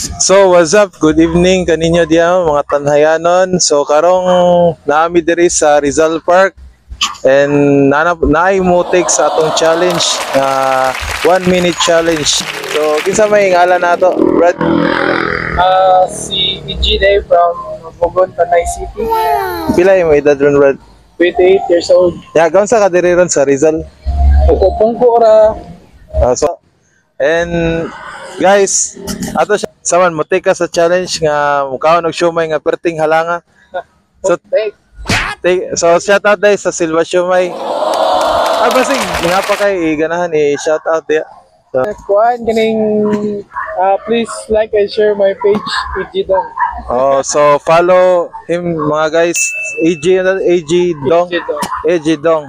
So what's up? Good evening kaninyo diya mga tanhayanon. So karong naami diri sa Rizal Park and naay mo take sa atong challenge 1 minute challenge. So kinsa may ngalan nato, Brad? Si EG Day from Bogon, Tanay City. Pila mo edad ron, Brad? 28 years old. Ya, gaon sa ka diri ron sa Rizal? Ukupong ko ra. And guys, ato siya saman mo take ka sa challenge nga mukaon og siomay nga perting halanga. So shout out dai sa Silva Siomay. Basig nga pa kay ganahan shout out dia. So, Kuan kining please like and share my page EG Dong. So follow him mga guys. AG Dong.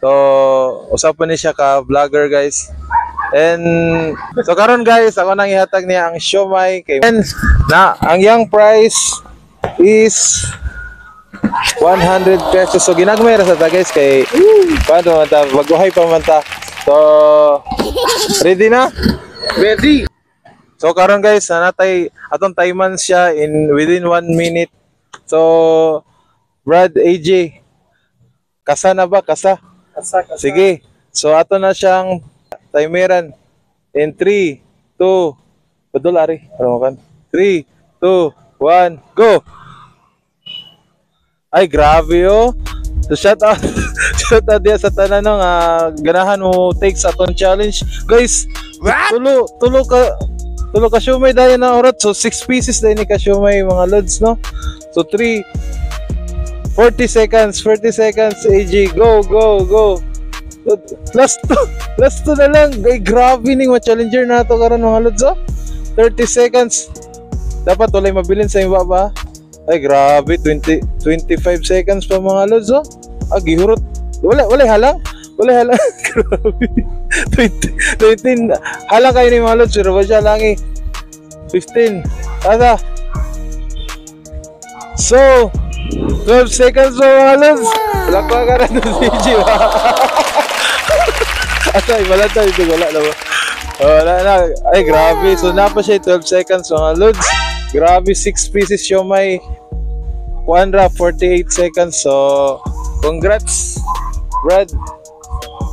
So usapan ni siya ka vlogger guys. And so karon guys, ako nang ihatag niya ang siomay kay ang young price is 100 pesos. So ginagmay ra sa ta guys kay paano man ta maguhay pa man ta. So ready na? Ready. So karon guys, natay atong timeman siya within 1 minute. So Brad, AJ, kasa na ba? Kasa? Sige. So ato na siyang timeran in 3, 2, padul ari, kan? 3, 2, 1, go! Ay, grabe oh. So shout out dia sa tanan no ganahan mo take sa atong challenge. Guys, tulo ka siomay dayon na orat. So 6 pieces dayon ni ka siomay mga lods no. So 40 seconds, AG, go. Last two na lang. Ay, grabe ning mga challenger na to karon mga lods oh. 30 seconds. Dapat walay mabilin sa iba ba? Ay, grabe 25 seconds pa mga lods oh. Gihurot. Wala halang. Grabe. 19 halang kayo ni mga lods, pero ba siya lang 15. Asa? So 12 seconds pa mga lods. Lakwa ka na ng CG ba? Asay, wala na ba? Wala na. Ay, grabe. So, napa siya 12 seconds mga lods. Grabe, 6 pieces siomay. 48 seconds. So, congrats, Brad.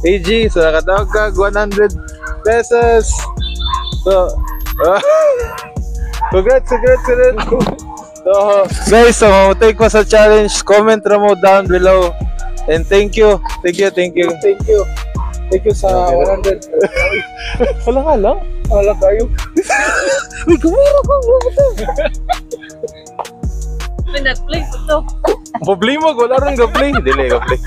AG, so nakatawag ka 100 pesos. So, congrats. So, guys, so take ko sa challenge. Comment ra mo down below. And thank you. Thank you sa 100. Wala lang. Wala kayo. Uy, kumira ko. May Netflix ito. Problema ko, wala rin ga-play. Dili, ga-play.